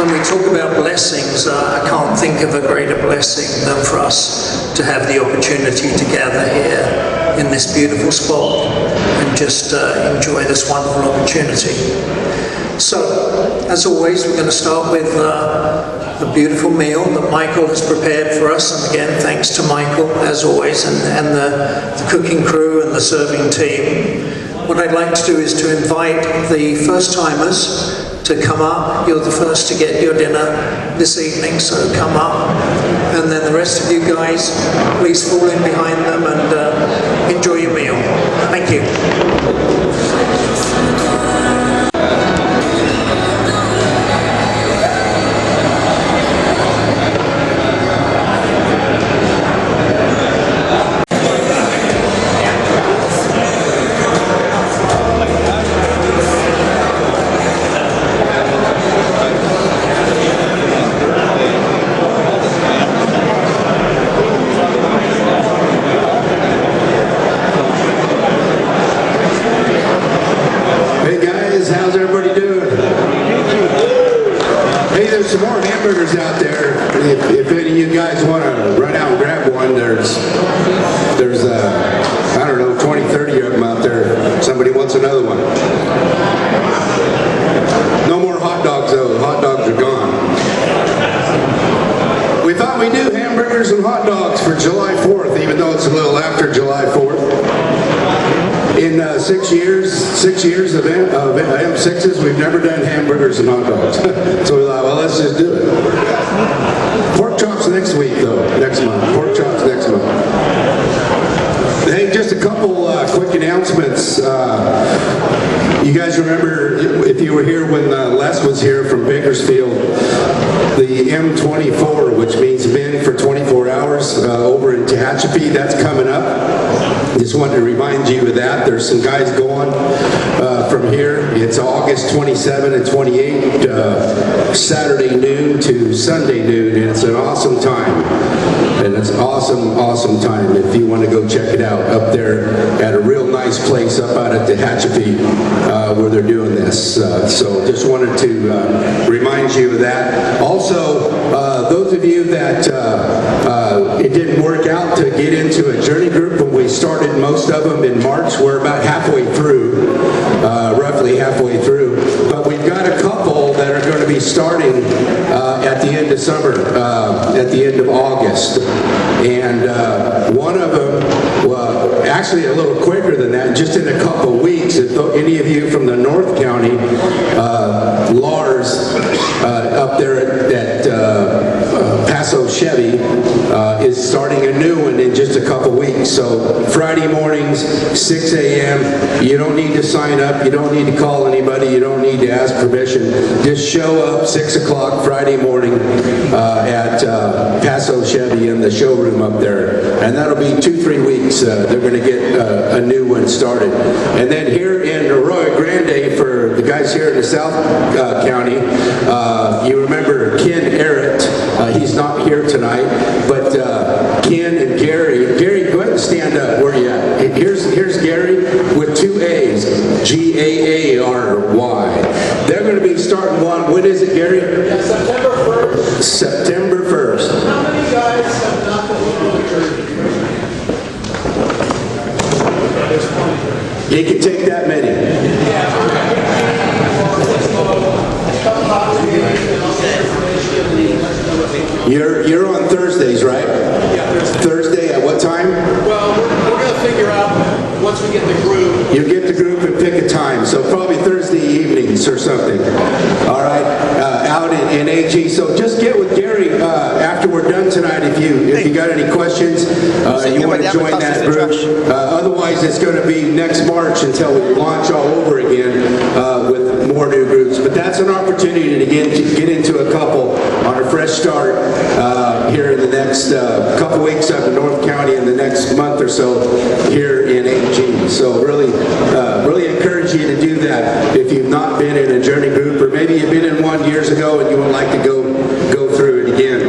when we talk about blessings, I can't think of a greater blessing than for us to have the opportunity to gather here in this beautiful spot and just enjoy this wonderful opportunity. So, as always, we're going to start with the beautiful meal that Michael has prepared for us. And again, thanks to Michael, as always, and the cooking crew and the serving team. What I'd like to do is to invite the first-timers to come up. You're the first to get your dinner this evening, so come up. And then the rest of you guys, please fall in behind them and enjoy your meal. Thank you. Six years of M6s, we've never done hamburgers and hot dogs. So we thought, well, let's just do it. Pork chops next week, though, next month. Pork chops next month. Hey, just a couple quick announcements. You guys remember, if you were here when Les was here from Bakersfield, the M24, which means men for 24 hours over in Tehachapi, that's coming up. Just wanted to remind you of that. There's some guys going from here. It's August 27 and 28, Saturday noon to Sunday noon, and it's an awesome time. And it's awesome time if you want to go check it out up there at a real nice place up out at Tehachapi where they're doing this. So just wanted to remind you of that. Also, those of you that it didn't work out to get into a journey group when we started most of them in March, we're about halfway through, roughly halfway through. But we've got a couple that are going to be starting at the end of summer, at the end of August. And one of them, well, actually a little quicker than that, just in a couple weeks. If any of you from the North County, Lars up there at Paso Chevy is starting a new one in just a couple weeks. So Friday mornings, 6 a.m. You don't need to sign up. You don't need to call anybody. You don't need to ask permission. Just show up 6 o'clock Friday morning at Paso Chevy in the showroom up there. And that'll be 2-3 weeks. They're going to get a new one started. And then here in Arroyo Grande, for the guys here in the South County, you remember Ken Errett. He's not here tonight, but Ken and Gary. Gary, go ahead and stand up. Where you at? Here's Gary with 2 A's. G-A-A-R-Y. They're going to be starting one. When is it, Gary? September 1st. September 1st. How many guys have not been able to You can take that many. You're on Thursdays, right? Yeah, Thursday at what time? Well, we're going to figure out once we get the group. You get the group and pick a time, so probably Thursday evenings or something. All right, out in AG. So just get with Gary after we're done tonight. If you got any questions, you want to join that group. Otherwise, it's going to be next March until we launch all over again with more new groups. But that's an opportunity to get into a couple on a fresh start here in the next couple weeks up in North County, in the next month or so here in AG. So really encourage you to do that if you've not been in a journey group, or maybe you've been in one years ago and you would like to go through it again.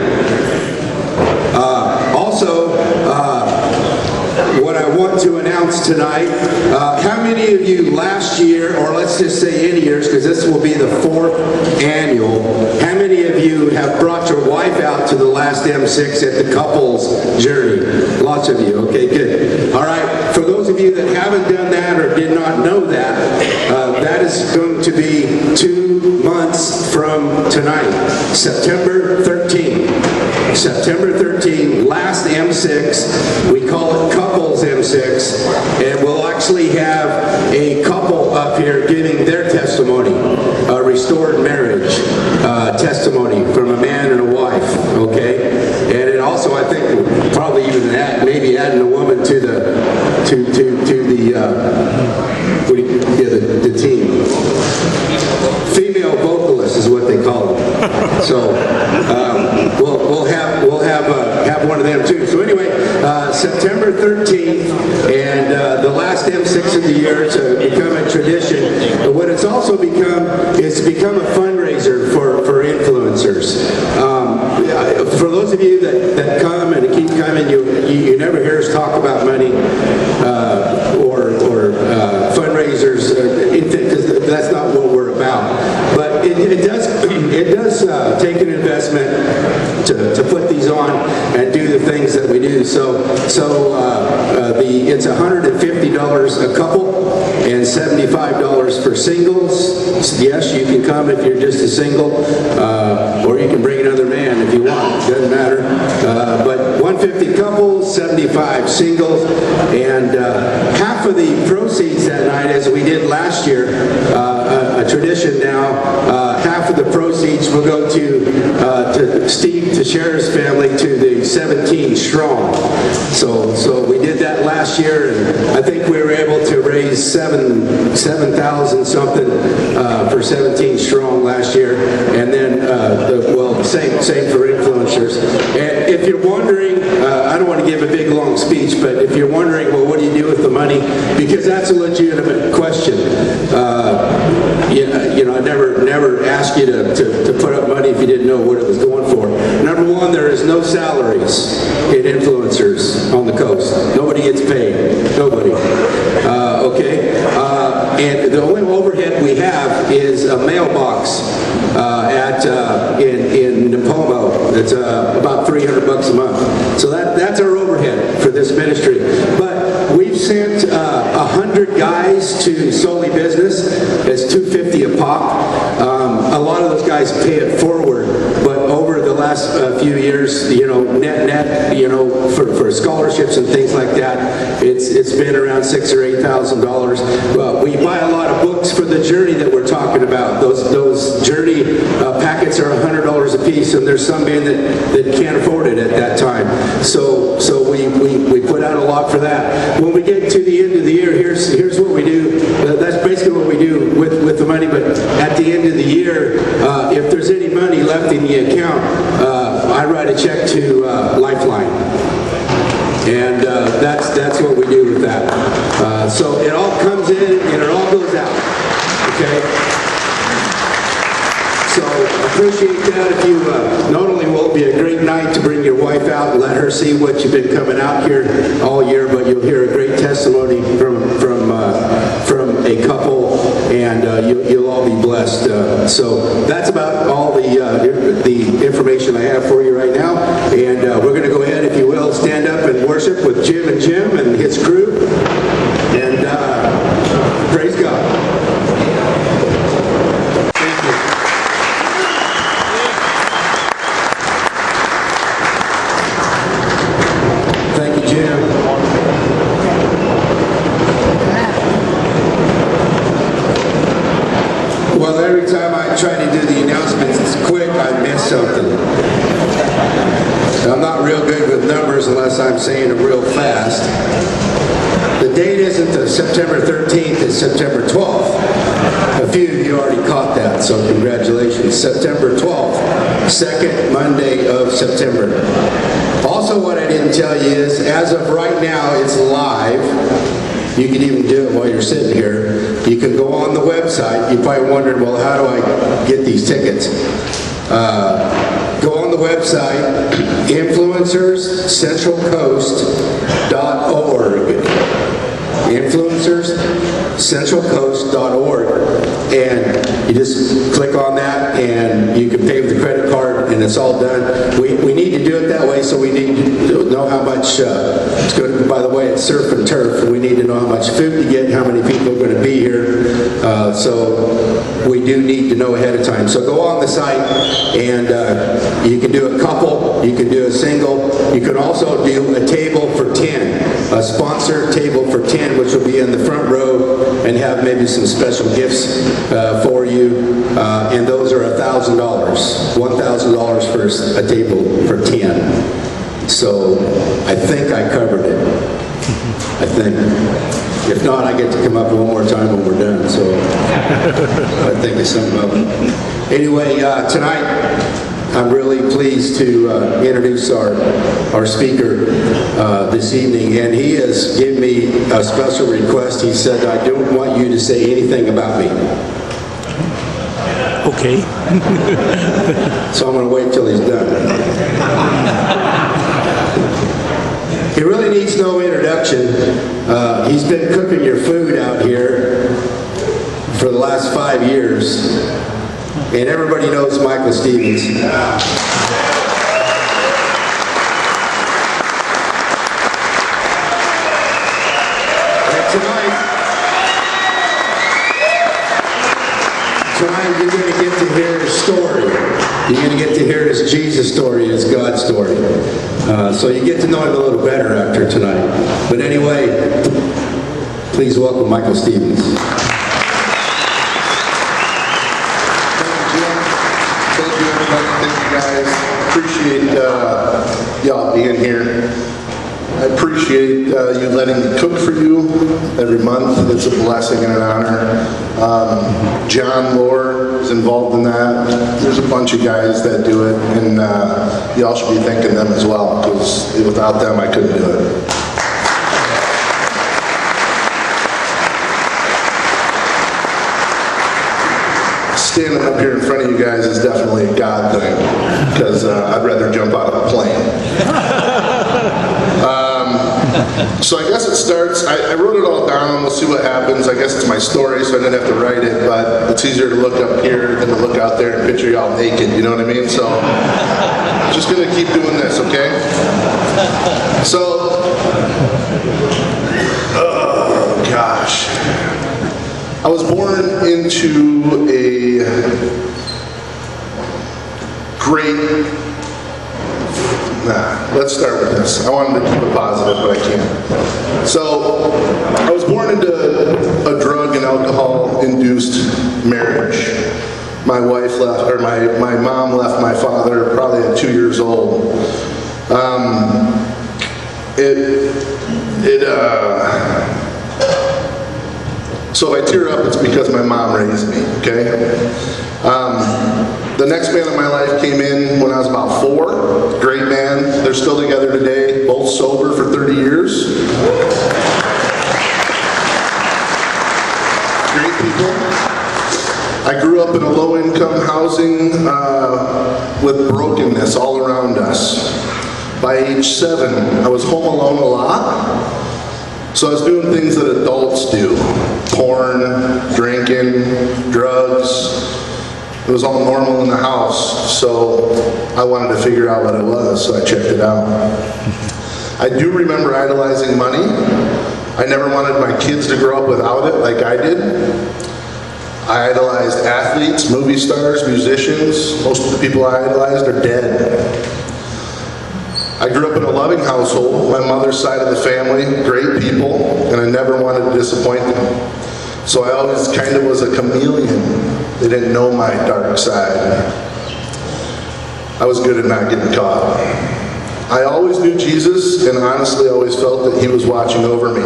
What I want to announce tonight, how many of you last year, or let's just say any years, because this will be the 4th annual, how many many of you have brought your wife out to the last M6 at the couples journey? Lots of you. Okay, good. All right. For those of you that haven't done that or did not know that, that is going to be 2 months from tonight, September 13th. September 13th, last M6. We call it Couples M6, and we'll actually have a couple up here giving their testimony, a restored marriage testimony from a man and a wife. Okay, and it also, I think, probably even maybe adding a woman to the the team. Female vocalist is what they call them. So we'll have one of them too. So anyway, September 13th, and the last M6 of the year to become a tradition. But what it's also become is become a fundraiser for influencers. For those of you that come and keep coming, you never hear us talk about money or fundraisers, because that's not what we're about. But it does take an investment to put these on and do the things that we do. So it's $150 a couple and $75 for singles. Yes, you can come if you're just a single, or you can bring another man if you want. Doesn't matter. But $150 couples, $75 singles, and half of the proceeds that night, as we did last year, a tradition now, half of the proceeds will go to Steve Teixeira's family, to the 17 Strong. So we did that last year, and I think we were able to raise 7,000 something for 17 Strong last year, and then same for influencers. And if you're wondering, I don't want to give a big long speech, but if you're wondering, well, what do you do with the money? Because that's a legitimate question. I never asked you to put up money if you didn't know what it was going for. Number one, there is no salaries in influencers on the coast. Nobody gets paid. Nobody. Okay? And the only overhead we have is a mailbox in Napomo. It's about $300 a month. So that's our overhead for this ministry. But we've sent 100 guys to Soli Business. It's $250 a pop. A lot of those guys pay it forward, but over the last few years, net, for scholarships and things like that, it's been around $6,000 or $8,000. We buy a lot of books for the journey that we're talking about. Those journey packets are $100 a piece, and there's some man that can't afford it at that time. So we put out a lot for that. When we get to the end of the year, here's what we do. That's basically what we do with the money. But at the end of the year, if there's any money left in the account, I write a check to Lifeline, and that's what we do with that. So it all comes in and it all goes out. Okay. So appreciate that. If you not only will it be a great night to bring your wife out and let her see what you've been coming out here all year, but you'll hear a great testimony from a couple, and you'll all be blessed. So that's about all the information I have for you right now, and we're going to go ahead, if you will, stand up and worship with Jim and his crew, and praise God. Well, every time I try to do the announcements, it's quick, I miss something. I'm not real good with numbers unless I'm saying them real fast. The date isn't the September 13th, it's September 12th. A few of you already caught that, so congratulations. September 12th, second Monday of September. Also, what I didn't tell you is, as of right now, it's live. You can even do it while you're sitting here. You can go on the website. You're probably wondering, well, how do I get these tickets? Go on the website, influencerscentralcoast.org. influencerscentralcoast.org. And You just click on that and you can pay with the credit card and it's all done. We need to do it that way, so we need to know how much, it's good, by the way, it's surf and turf, and we need to know how much food to get, how many people are going to be here. So we do need to know ahead of time. So go on the site and you can do a couple, you can do a single, you can also do a table for 10, a sponsor table for 10, which will be in the front row and have maybe some special gifts for you, and those are $1,000, $1,000 for a table for 10. So I think I covered it. I think. If not, I get to come up one more time when we're done. So I think it's something of it. Anyway, tonight I'm really pleased to introduce our speaker this evening, and he has given me a special request. He said, I don't want you to say anything about me. Okay. So I'm going to wait till he's done. He really needs no introduction. He's been cooking your food out here for the last 5 years, and everybody knows Michael Stevens. Tonight you're going to get to hear his story. You're going to get to hear his Jesus story, his God story. So you get to know him a little better after tonight. But anyway, please welcome Michael Stevens. Thank you, everybody. Thank you, guys. Appreciate y'all being here. I appreciate you letting me cook for you every month. It's a blessing and an honor. John Lohr is involved in that. There's a bunch of guys that do it, and y'all should be thanking them as well, because without them, I couldn't do it. Standing up here in front of you guys is definitely a God thing, because I'd rather jump out of a plane. So I guess it starts, I wrote it all down, we'll see what happens. I guess it's my story, so I didn't have to write it, but it's easier to look up here than to look out there and picture y'all naked, you know what I mean? So, just gonna keep doing this, okay? So, oh gosh. I was born into a great, let's start with this. I wanted to keep it positive, but I can't. So, I was born into a drug and alcohol-induced marriage. My wife left, or my mom left my father probably at 2 years old. So if I tear up, it's because my mom raised me, okay? The next man in my life came in when I was about 4. Great man. They're still together today, both sober for 30 years. Great people. I grew up in a low-income housing with brokenness all around us. By age 7, I was home alone a lot. So I was doing things that adults do. Porn, drinking, drugs. It was all normal in the house, so I wanted to figure out what it was, so I checked it out. I do remember idolizing money. I never wanted my kids to grow up without it like I did. I idolized athletes, movie stars, musicians. Most of the people I idolized are dead. I grew up in a loving household, my mother's side of the family, great people, and I never wanted to disappoint them. So I always kind of was a chameleon. They didn't know my dark side. I was good at not getting caught. I always knew Jesus, and honestly always felt that he was watching over me.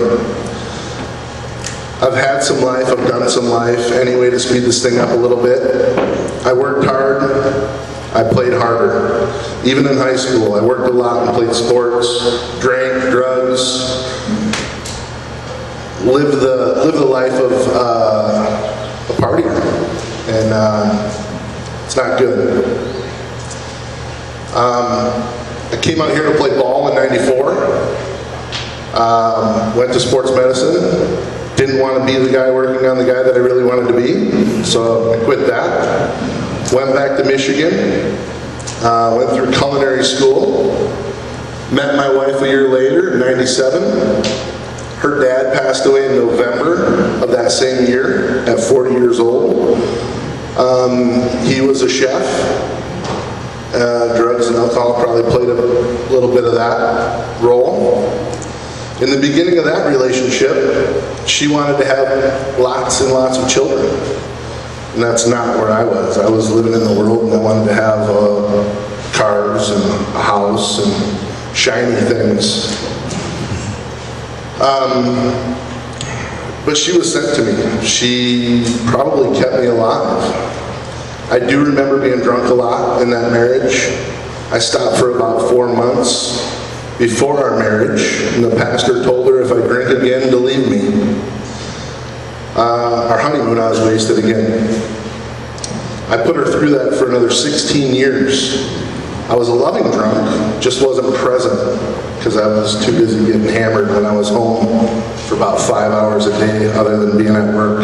I've had some life, I've done some life. Anyway, to speed this thing up a little bit, I worked hard, I played harder. Even in high school, I worked a lot and played sports, drank, drugs, lived the life of a partier, and it's not good. I came out here to play ball in '94. Went to sports medicine. Didn't want to be the guy working on the guy that I really wanted to be, so I quit that. Went back to Michigan, went through culinary school, met my wife a year later in '97. Her dad passed away in November of that same year at 40 years old. He was a chef. Drugs and alcohol probably played a little bit of that role. In the beginning of that relationship, she wanted to have lots and lots of children. And that's not where I was. I was living in the world and I wanted to have cars and a house and shiny things. But she was sent to me. She probably kept me alive. I do remember being drunk a lot in that marriage. I stopped for about 4 months before our marriage, and the pastor told her if I drink again to leave me. Our honeymoon, I was wasted again. I put her through that for another 16 years. I was a loving drunk, just wasn't present because I was too busy getting hammered when I was home for about 5 hours a day other than being at work.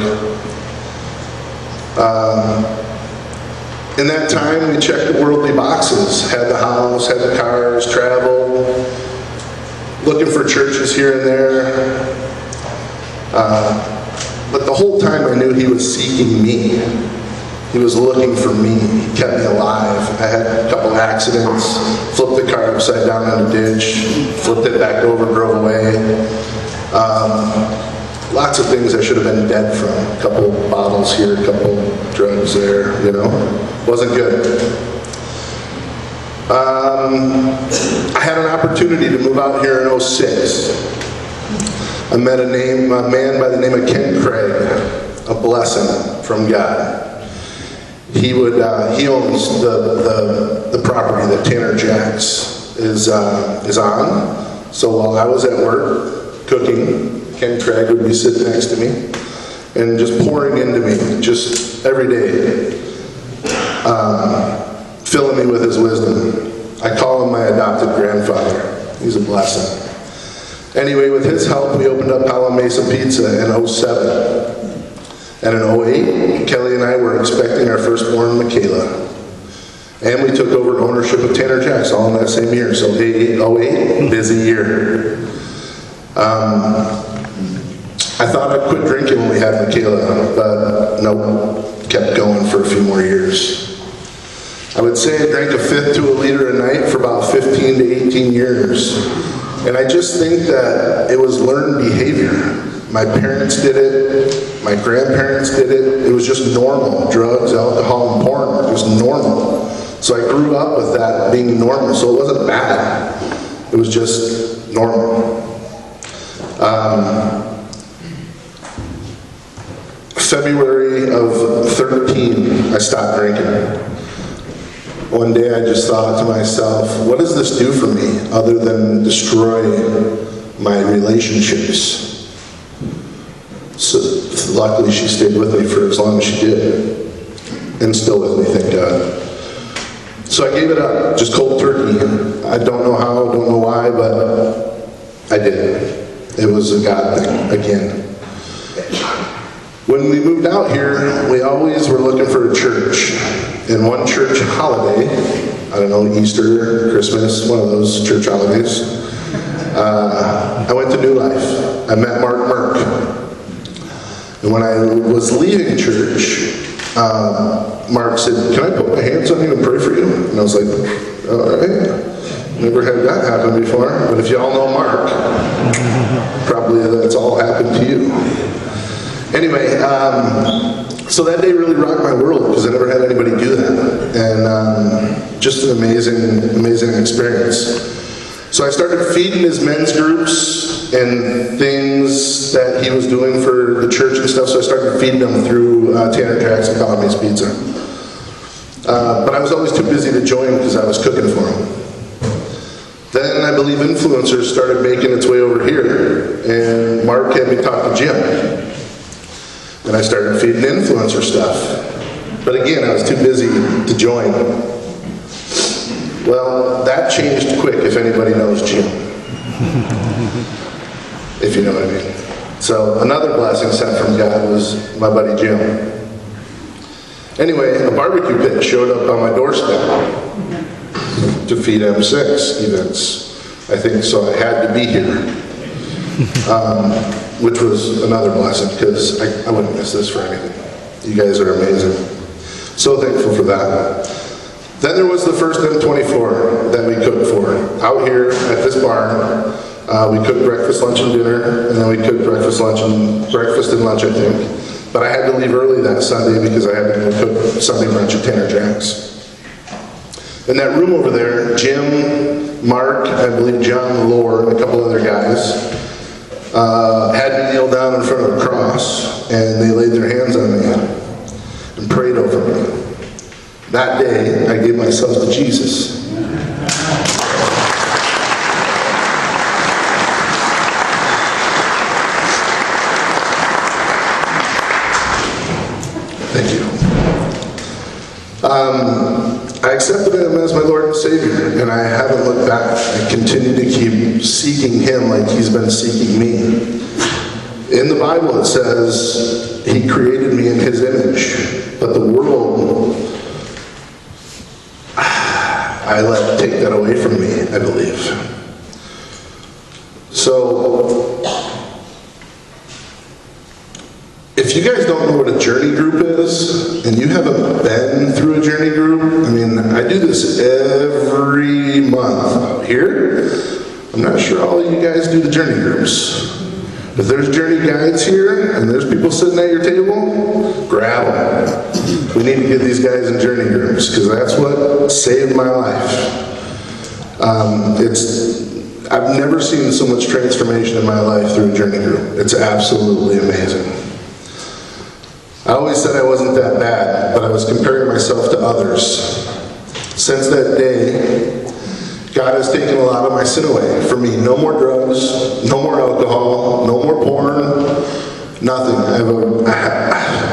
In that time, we checked the worldly boxes, had the house, had the cars, travel, looking for churches here and there. But the whole time I knew he was seeking me. He was looking for me. He kept me alive. I had a couple accidents, flipped the car upside down in a ditch, flipped it back over, drove away. Lots of things I should have been dead from. A couple bottles here, a couple drugs there, you know. Wasn't good. I had an opportunity to move out here in '06. I met a man by the name of Ken Craig, a blessing from God. He owns the property that Tanner Jacks is on. So while I was at work cooking, Ken Craig would be sitting next to me and just pouring into me, just every day, filling me with his wisdom. I call him my adopted grandfather. He's a blessing. Anyway, with his help, we opened up Palo Mesa Pizza in '07. And in '08, Kelly and I were expecting our firstborn, Michaela. And we took over ownership of Tanner Jacks all in that same year. So '08, busy year. I thought I'd quit drinking when we had Michaela, but nope, kept going for a few more years. I would say I drank a fifth to a liter a night for about 15 to 18 years. And I just think that it was learned behavior. My parents did it, my grandparents did it. It was just normal. Drugs, alcohol, and porn were just normal. So I grew up with that being normal, so it wasn't bad. It was just normal. February of 13, I stopped drinking. One day I just thought to myself, what does this do for me other than destroy my relationships? So luckily she stayed with me for as long as she did. And still with me, thank God. So I gave it up, just cold turkey. I don't know how, don't know why, but I did. It was a God thing, again. When we moved out here, we always were looking for a church. And one church holiday, I don't know, Easter, Christmas, one of those church holidays, I went to New Life. I met Mark. And when I was leaving church, Mark said, "Can I put my hands on you and pray for you?" And I was like, "All right." Never had that happen before, but if y'all know Mark, probably that's all happened to you. Anyway, so that day really rocked my world because I never had anybody do that. And just an amazing experience. So I started feeding his men's groups and things that he was doing for the church and stuff. So I started feeding them through Tanner Jacks and Palo Mesa Pizza. But I was always too busy to join because I was cooking for him. Then I believe influencers started making its way over here, and Mark had me talk to Jim. And I started feeding influencer stuff. But again, I was too busy to join. Well, that changed quick, if anybody knows Jim. If you know what I mean. So another blessing sent from God was my buddy Jim. Anyway, a barbecue pit showed up on my doorstep to feed M6 events. I think so. I had to be here, which was another blessing because I wouldn't miss this for anything. You guys are amazing. So thankful for that. Then there was the first M24 that we cooked for. Out here at this barn, we cooked breakfast, lunch, and dinner, and then we cooked breakfast and lunch, I think. But I had to leave early that Sunday because I had to go cook Sunday brunch at Tanner Jack's. In that room over there, Jim, Mark, I believe John Lore, and a couple other guys had me kneel down in front of a cross, and they laid their hands on me and prayed over me. That day, I gave myself to Jesus. Thank you. I accepted him as my Lord and Savior, and I haven't looked back. I continue to keep seeking him like he's been seeking me. In the Bible it says, he created me in his image, but the world, I let take that away from me, I believe. So, if you guys don't know what a journey group is, and you haven't been through a journey group, I mean, I do this every month out here. I'm not sure all of you guys do the journey groups. If there's journey guides here, and there's people sitting at your table, grab them. We need to get these guys in journey groups, because that's what saved my life. I've never seen so much transformation in my life through a journey group. It's absolutely amazing. I always said I wasn't that bad, but I was comparing myself to others. Since that day, God has taken a lot of my sin away for me. No more drugs, no more alcohol, no more porn, nothing.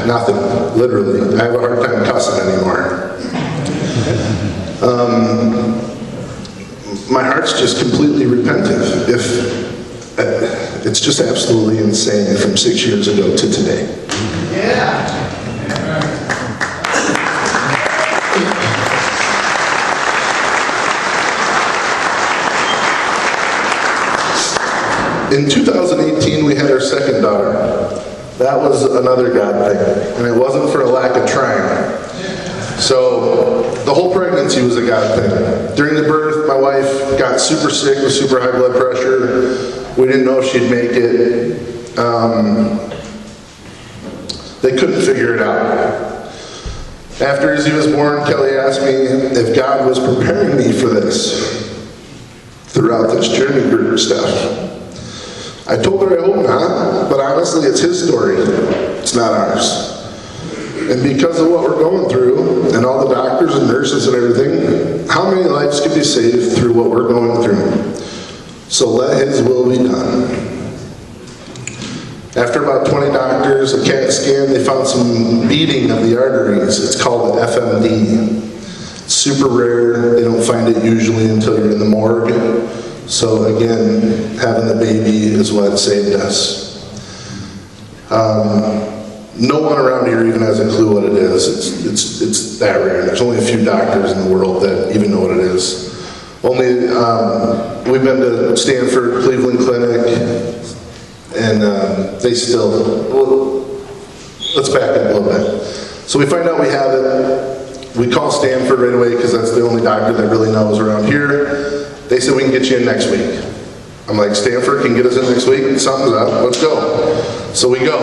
Nothing, literally. I have a hard time cussing anymore. My heart's just completely repentant. It's just absolutely insane from 6 years ago to today. In 2018, we had our second daughter. That was another God thing, and it wasn't for a lack of trying. So the whole pregnancy was a God thing. During the birth, my wife got super sick with super high blood pressure. We didn't know if she'd make it. They couldn't figure it out. After Izzy was born, Kelly asked me if God was preparing me for this throughout this journey group stuff. I told her I hope not, but honestly it's his story, it's not ours. And because of what we're going through, and all the doctors and nurses and everything, how many lives could be saved through what we're going through? So let his will be done. After about 20 doctors, a CAT scan, they found some beating of the arteries. It's called an FMD. It's super rare, they don't find it usually until you're in the morgue. So again, having the baby is what saved us. No one around here even has a clue what it is. It's that rare. There's only a few doctors in the world that even know what it is. We've been to Stanford, Cleveland Clinic, and they still, well, let's back up a little bit. So we find out we have it. We call Stanford right away because that's the only doctor that really knows around here. They said we can get you in next week. I'm like, Stanford can get us in next week? Something's up, let's go. So we go.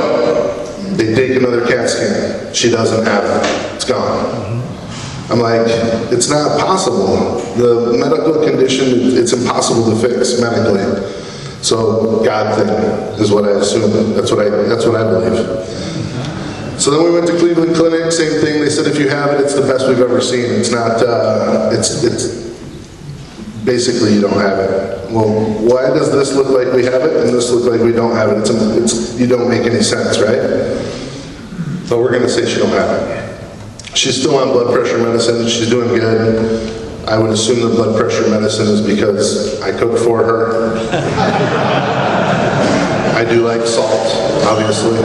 They take another CAT scan. She doesn't have it, it's gone. I'm like, it's not possible. The medical condition, it's impossible to fix medically. So God thing is what I assume. That's what I believe. So then we went to Cleveland Clinic, same thing. They said if you have it, it's the best we've ever seen. It's not, it's basically you don't have it. Well, why does this look like we have it and this look like we don't have it? You don't make any sense, right? But we're gonna say she don't have it. She's still on blood pressure medicine, she's doing good. I would assume the blood pressure medicine is because I cook for her. I do like salt, obviously.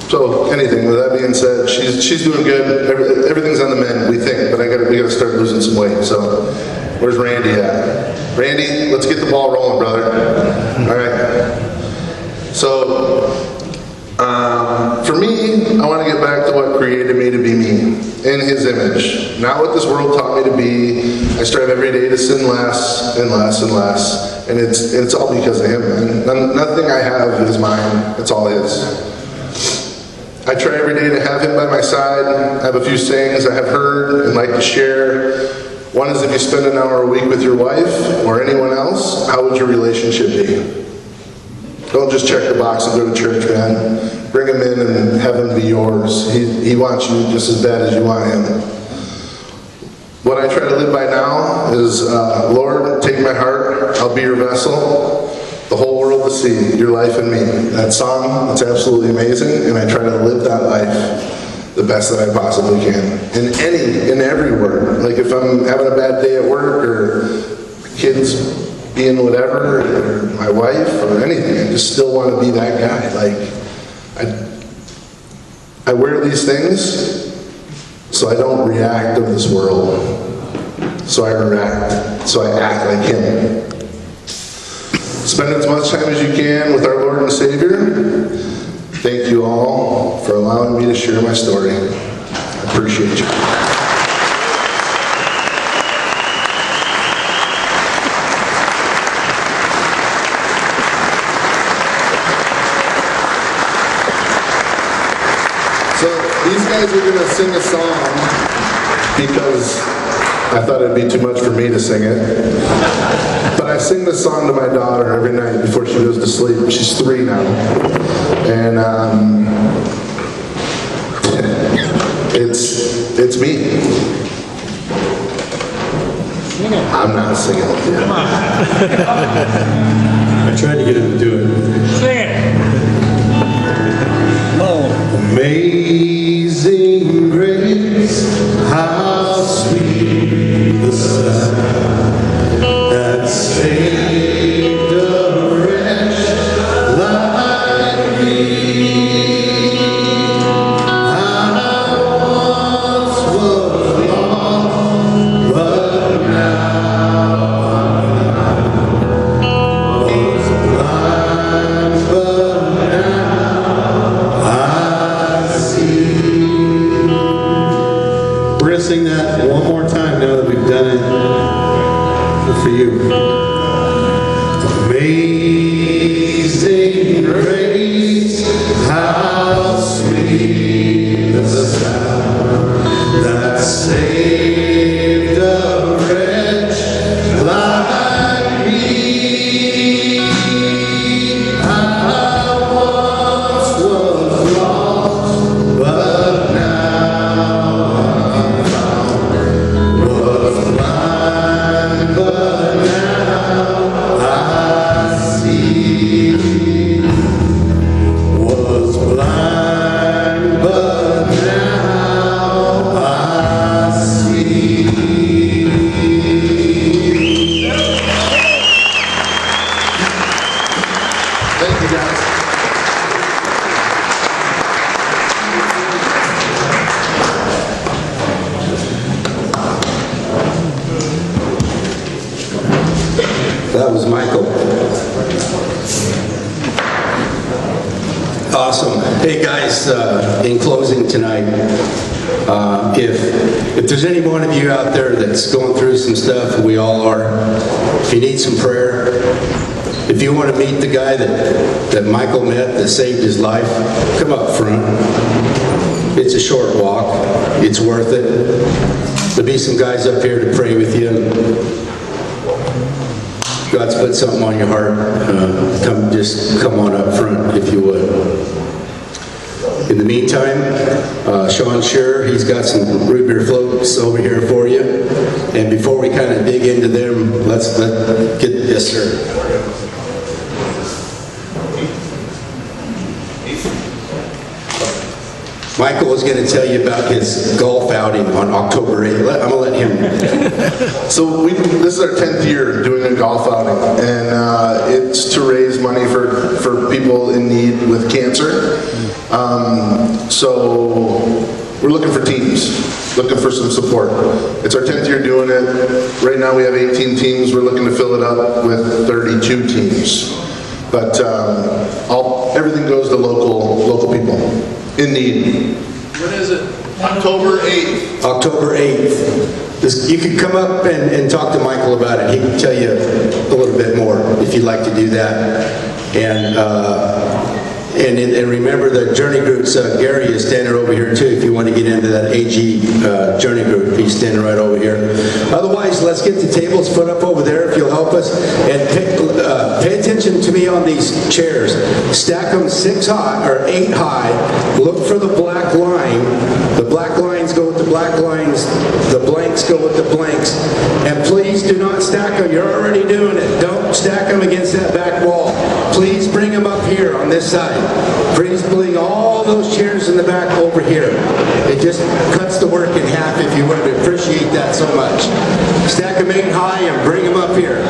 So anything, with that being said, she's doing good. Everything's on the mend, we think, but we gotta start losing some weight. So where's Randy at? Randy, let's get the ball rolling, brother. All right. So for me, I want to get back to what created me to be me, in His image. Not what this world taught me to be. I strive every day to sin less and less and less, and it's all because of Him, man. Nothing I have is mine. It's all His. I try every day to have Him by my side. I have a few sayings I have heard and like to share. One is, if you spend an hour a week with your wife or anyone else, how would your relationship be? Don't just check the box and go to church, man. Bring Him in and have Him be yours. He wants you just as bad as you want Him. What I try to live by now is, Lord, take my heart. I'll be your vessel. The whole world to see, your life in me. That song, it's absolutely amazing, and I try to live that life the best that I possibly can. In every word. Like if I'm having a bad day at work, or kids being whatever, or my wife, or anything, I just still want to be that guy. Like, I wear these things so I don't react to this world. So I react. So I act like Him. Spend as much time as you can with our Lord and Savior. Thank you all for allowing me to share my story. I appreciate you. So these guys are going to sing a song because I thought it'd be too much for me to sing it. But I sing this song to my daughter every night before she goes to sleep. She's 3 now. And it's me. I'm not singing it yet. I tried to get him to do it. Sing it. Amazing grace, how sweet the sound that saved a wretch like me. I once was lost, but now I was blind, but now I see. We're going to sing that one more time now that we've done it for you. Amazing grace, how sweet the sound that saved a wretch like me. I once was lost, but now I'm found. Was blind, but now I see. Was blind, but now I see. Thank you, guys. That was Michael. Awesome. Hey guys, in closing tonight, if there's any one of you out there that's going through some stuff, we all are, if you need some prayer, if you want to meet the guy that Michael met that saved his life, come up front. It's a short walk. It's worth it. There'll be some guys up here to pray with you. God's put something on your heart, come on up front if you would. In the meantime, Sean Scherer, he's got some root beer floats over here for you. And before we kind of dig into them, let's get, yes sir. Michael was going to tell you about his golf outing on October 8th. I'm going to let him. So this is our 10th year doing a golf outing, and it's to raise money for people in need with cancer. So we're looking for teams, looking for some support. It's our 10th year doing it. Right now we have 18 teams. We're looking to fill it up with 32 teams. But everything goes to local people in need. When is it? October 8th. October 8th. You can come up and talk to Michael about it. He can tell you a little bit more if you'd like to do that. And remember the journey groups, Gary is standing over here too if you want to get into that AG journey group. He's standing right over here. Otherwise, let's get the tables put up over there if you'll help us. And pay attention to me on these chairs. Stack them 6 high or 8 high. Look for the black line. The black lines go with the black lines. The blanks go with the blanks. And please do not stack them. You're already doing it. Don't stack them against that back wall. Please bring them up here on this side. Please bring all those chairs in the back over here. It just cuts the work in half if you would. Appreciate that so much. Stack them 8 high and bring them up here.